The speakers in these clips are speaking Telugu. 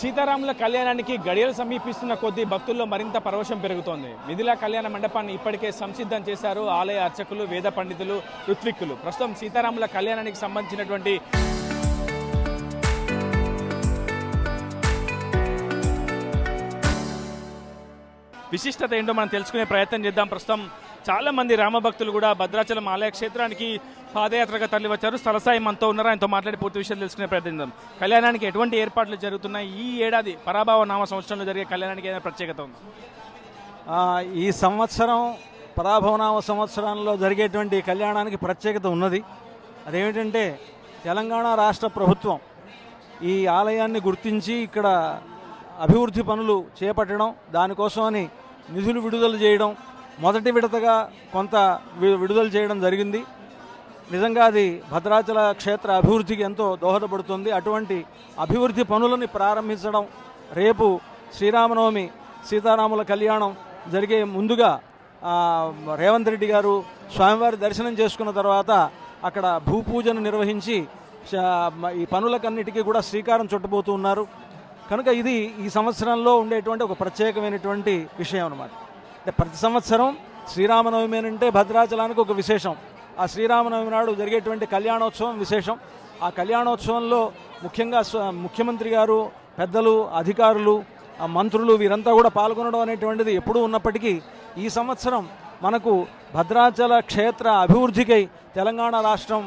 సీతారాముల కళ్యాణానికి గడియలు సమీపిస్తున్న కొద్దీ భక్తుల్లో మరింత పరవశం పెరుగుతోంది. మిథిలా కళ్యాణ మండపాన్ని ఇప్పటికే సంసిద్ధం చేశారు ఆలయ అర్చకులు, వేద పండితులు, ఋత్విక్కులు. ప్రస్తుతం సీతారాముల కళ్యాణానికి సంబంధించినటువంటి విశిష్టత ఏంటో మనం తెలుసుకునే ప్రయత్నం చేద్దాం. ప్రస్తుతం చాలా మంది రామభక్తులు కూడా భద్రాచలం ఆలయ క్షేత్రానికి పాదయాత్రగా తరలి వచ్చారు. స్థలసాయి మనతో ఉన్నారు, ఆయనతో మాట్లాడి పూర్తి విషయాలు తెలుసుకునే ప్రయత్నం చేద్దాం. కళ్యాణానికి ఎటువంటి ఏర్పాట్లు జరుగుతున్నాయి? ఈ ఏడాది పరాభవ నామ సంవత్సరంలో జరిగే కళ్యాణానికి ఏదైనా ప్రత్యేకత ఉంది? ఈ సంవత్సరం పరాభవనామ సంవత్సరంలో జరిగేటువంటి కళ్యాణానికి ప్రత్యేకత ఉన్నది. అదేమిటంటే తెలంగాణ రాష్ట్ర ప్రభుత్వం ఈ ఆలయాన్ని గుర్తించి ఇక్కడ అభివృద్ధి పనులు చేపట్టడం, దానికోసమని నిధులు విడుదల చేయడం, మొదటి విడతగా కొంత విడుదల చేయడం జరిగింది. నిజంగా అది భద్రాచల క్షేత్ర అభివృద్ధికి ఎంతో దోహదపడుతుంది. అటువంటి అభివృద్ధి పనులని ప్రారంభించడం, రేపు శ్రీరామనవమి సీతారాముల కళ్యాణం జరిగే ముందుగా రేవంత్ రెడ్డి గారు స్వామివారి దర్శనం చేసుకున్న తర్వాత అక్కడ భూపూజను నిర్వహించి ఈ పనులకన్నిటికీ కూడా శ్రీకారం చుట్టబోతూ ఉన్నారు. కనుక ఇది ఈ సంవత్సరంలో ఉండేటువంటి ఒక ప్రత్యేకమైనటువంటి విషయం అన్నమాట. అంటే ప్రతి సంవత్సరం శ్రీరామనవమి అంటే భద్రాచలానికి ఒక విశేషం. ఆ శ్రీరామనవమి నాడు జరిగేటువంటి కళ్యాణోత్సవం విశేషం. ఆ కళ్యాణోత్సవంలో ముఖ్యంగా ముఖ్యమంత్రి గారు, పెద్దలు, అధికారులు, మంత్రులు వీరంతా కూడా పాల్గొనడం అనేటువంటిది ఎప్పుడూ ఉన్నప్పటికీ ఈ సంవత్సరం మనకు భద్రాచల క్షేత్ర అభివృద్ధికై తెలంగాణ రాష్ట్రం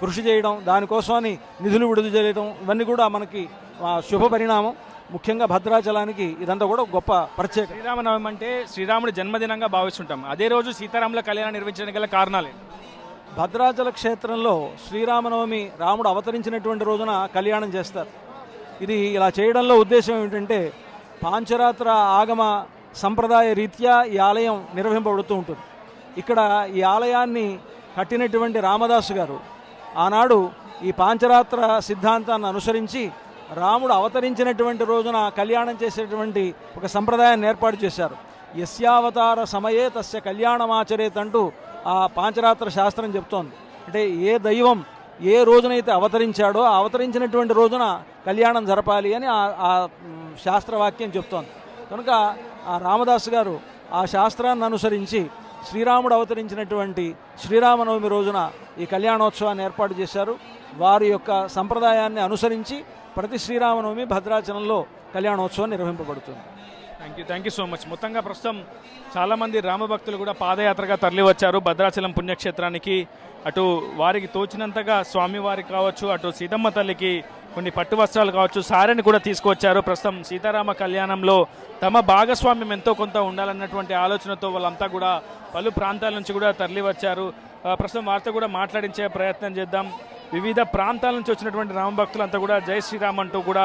కృషి చేయడం, దానికోసమని నిధులు విడుదల చేయడం, ఇవన్నీ కూడా మనకి శుభ పరిణామం. ముఖ్యంగా భద్రాచలానికి ఇదంతా కూడా గొప్ప ప్రత్యేక. శ్రీరామనవమి అంటే శ్రీరాముడి జన్మదినంగా భావిస్తుంటాం. అదే రోజు సీతారాముల కళ్యాణం నిర్వహించడానికి గల కారణాలే? భద్రాచల క్షేత్రంలో శ్రీరామనవమి రాముడు అవతరించినటువంటి రోజున కళ్యాణం చేస్తారు. ఇది ఇలా చేయడంలో ఉద్దేశం ఏమిటంటే పాంచరాత్ర ఆగమ సంప్రదాయ రీత్యా ఈ ఆలయం నిర్వహింపబడుతూ ఉంటుంది. ఇక్కడ ఈ ఆలయాన్ని కట్టినటువంటి రామదాసు గారు ఆనాడు ఈ పాంచరాత్ర సిద్ధాంతాన్ని అనుసరించి రాముడు అవతరించినటువంటి రోజున కళ్యాణం చేసేటువంటి ఒక సంప్రదాయాన్ని ఏర్పాటు చేశారు. యస్యావతార సమయే తస్య కళ్యాణమాచరేత్ అంటూ ఆ పాంచరాత్ర శాస్త్రం చెప్తోంది. అంటే ఏ దైవం ఏ రోజునైతే అవతరించాడో ఆ అవతరించినటువంటి రోజున కళ్యాణం జరపాలి అని ఆ శాస్త్రవాక్యం చెప్తోంది. కనుక ఆ రామదాసు గారు ఆ శాస్త్రాన్ని అనుసరించి శ్రీరాముడు అవతరించినటువంటి శ్రీరామనవమి రోజున ఈ కళ్యాణోత్సవాన్ని ఏర్పాటు చేశారు. వారి యొక్క సంప్రదాయాన్ని అనుసరించి ప్రతి శ్రీరామనవమి భద్రాచలంలో కళ్యాణోత్సవం నిర్వహింపబడుతుంది. Thank you so much. మొత్తంగా ప్రస్తుతం చాలామంది రామభక్తులు కూడా పాదయాత్రగా తరలి వచ్చారు భద్రాచలం పుణ్యక్షేత్రానికి. అటు వారికి తోచినంతగా స్వామివారికి కావచ్చు, అటు సీతమ్మ తల్లికి కొన్ని పట్టు వస్త్రాలు కావచ్చు, సారెని కూడా తీసుకువచ్చారు. ప్రస్తుతం సీతారామ కళ్యాణంలో తమ భాగస్వామ్యం ఎంతో కొంత ఉండాలన్నటువంటి ఆలోచనతో వాళ్ళంతా కూడా పలు ప్రాంతాల నుంచి కూడా తరలి వచ్చారు. ప్రస్తుతం వారితో కూడా మాట్లాడించే ప్రయత్నం చేద్దాం. వివిధ ప్రాంతాల నుంచి వచ్చినటువంటి రామభక్తులు అంతా కూడా జై శ్రీరామ్ అంటూ కూడా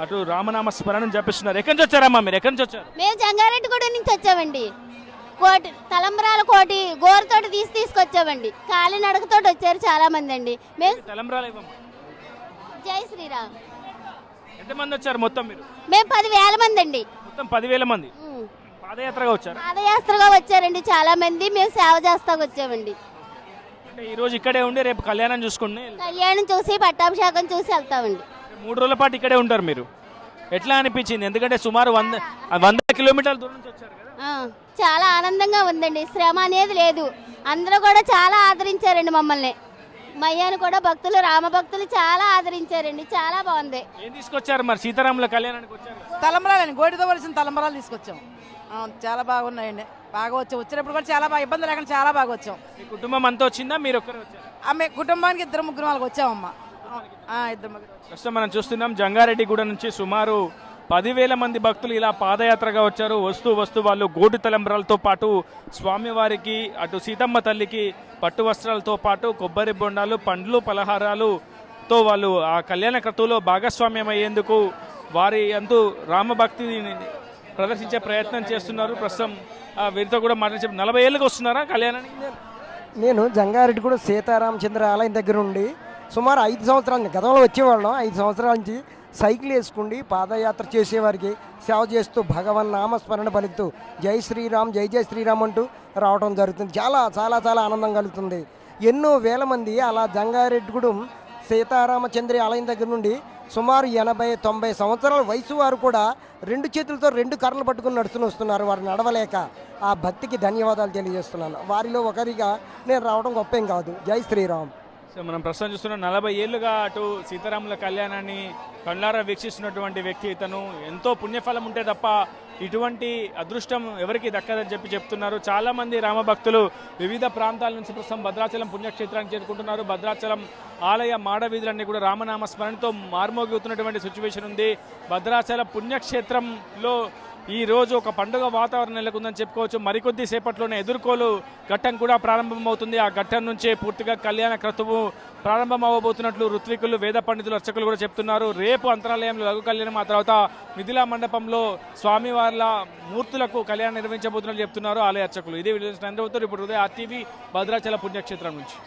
అటు రామనామ స్మరణం జపిస్తున్నారు. ఎక్కడి నుంచి వచ్చారమ్మా మీరు? ఎక్కడి నుంచి వచ్చారు? మేము జంగారెడ్డిగూడ నుంచి వచ్చామండి. కోటి తలంబ్రాల కోటి గోరుతోటి తీసుకొచ్చామండి. కాలినడకతోటి వచ్చారు చాలా మంది అండి. మేము తలంబ్రాలు ఇవ్వమ్మా. జై శ్రీరామ్. ఎంతమంది వచ్చారు మొత్తం మీరు? మేము 10,000 మంది అండి. మొత్తం 10,000 మంది పాదయాత్రగా వచ్చారు. పాదయాత్రగా వచ్చారండి చాలా మంది. మేము సేవ చేస్తాకు వచ్చామండి. అంటే ఈ రోజు ఇక్కడే ఉండి రేపు కళ్యాణం చూసుకుని కళ్యాణం చూసి పట్టాభిషేకం చూసి వెళ్తామండి. 3 రోజుల పాటు ఇక్కడే ఉంటారు మీరు. ఎట్లా అనిపించింది? ఎందుకంటే సుమారు 100 కిలోమీటర్ల దూరం నుంచి వచ్చారు కదా. చాలా ఆనందంగా ఉందండి. శ్రమ అనేది లేదు. అందరూ కూడా చాలా ఆదరించారండి మమ్మల్ని. మయ్యాను కూడా భక్తులు, రామభక్తులు చాలా ఆదరించారండి. చాలా బాగుంది. ఏం తీసుకొచ్చారు మరి సీతారాముల కళ్యాణానికి వచ్చారు? తలంబరాలండి, గోటితో వలసిన తలంబరాలు తీసుకొచ్చాం. చాలా బాగున్నాయండి. బాగా వచ్చాం. వచ్చినప్పుడు కూడా చాలా బాగా ఇబ్బంది లేకుండా చాలా బాగా వచ్చాం. మీ కుటుంబం అంతా వచ్చిందా, మీరు ఒక్కరే వచ్చారు? ఆమె కుటుంబానికి 2-3 వాళ్ళకి వచ్చామమ్మా. 2 ప్రస్తుతం మనం చూస్తున్నాం జంగారెడ్డిగూడ నుంచి సుమారు 10,000 మంది భక్తులు ఇలా పాదయాత్రగా వచ్చారు. వస్తూ వాళ్ళు గోటు తలంబ్రాలతో పాటు స్వామివారికి, అటు సీతమ్మ తల్లికి పట్టు వస్త్రాలతో పాటు కొబ్బరి బొండాలు, పండ్లు, పలహారాలుతో వాళ్ళు ఆ కళ్యాణ క్రతువులో భాగస్వామ్యం అయ్యేందుకు వారి అంటూ రామభక్తిని ప్రదర్శించే ప్రయత్నం చేస్తున్నారు. ప్రస్తుతం వీరితో కూడా మాట్లాడి 40 ఏళ్ళకి వస్తున్నారా కళ్యాణానికి? నేను జంగారెడ్డిగూడ సీతారామచంద్ర ఆలయం దగ్గర నుండి సుమారు 5 సంవత్సరాల నుంచి, గతంలో వచ్చేవాళ్ళం, 5 సంవత్సరాల నుంచి సైకిల్ వేసుకుండి పాదయాత్ర చేసేవారికి సేవ చేస్తూ భగవన్ నామస్మరణ పలుకుతూ జై శ్రీరామ్ జై జై శ్రీరామ్ అంటూ రావడం జరుగుతుంది. చాలా చాలా చాలా ఆనందం కలుగుతుంది. ఎన్నో వేల మంది అలా జంగారెడ్డిగూడెం సీతారామచంద్రి ఆలయం దగ్గర నుండి సుమారు 80-90 సంవత్సరాల వయసు వారు కూడా 2 చేతులతో 2 కర్రలు పట్టుకుని నడుచుని వస్తున్నారు. వారు నడవలేక ఆ భక్తికి ధన్యవాదాలు తెలియజేస్తున్నాను. వారిలో ఒకరిగా నేను రావడం గొప్పేం కాదు. జై శ్రీరామ్. సో మనం ప్రస్తుతం చూస్తున్నాం 40 ఏళ్ళుగా అటు సీతారాముల కళ్యాణాన్ని కళ్ళారా వీక్షిస్తున్నటువంటి వ్యక్తి ఇతను. ఎంతో పుణ్యఫలం ఉంటే తప్ప ఇటువంటి అదృష్టం ఎవరికి దక్కదని చెప్తున్నారు. చాలా మంది రామభక్తులు వివిధ ప్రాంతాల నుంచి ప్రస్తుతం భద్రాచలం పుణ్యక్షేత్రానికి చేరుకుంటున్నారు. భద్రాచలం ఆలయ మాడవీధులన్నీ కూడా రామనామ స్మరణతో మార్మోగుతున్నటువంటి సిచ్యువేషన్ ఉంది. భద్రాచల పుణ్యక్షేత్రంలో ఈ రోజు ఒక పండుగ వాతావరణం నెలకొందని చెప్పుకోవచ్చు. మరికొద్ది సేపట్లోనే ఎదుర్కోలు ఘట్టం కూడా ప్రారంభమవుతుంది. ఆ ఘట్టం నుంచే పూర్తిగా కళ్యాణ క్రతువు ప్రారంభం అవ్వబోతున్నట్లు ఋత్వికులు, వేద పండితులు, అర్చకులు కూడా చెప్తున్నారు. రేపు అంతరాలయంలో లఘు కళ్యాణం, ఆ తర్వాత మిథిలా మండపంలో స్వామివార్ల మూర్తులకు కళ్యాణం నిర్వహించబోతున్నట్లు చెప్తున్నారు ఆలయ అర్చకులు. ఇదే వీడియో ఇప్పుడు ఉదయ RTV భద్రాచల పుణ్యక్షేత్రం నుంచి.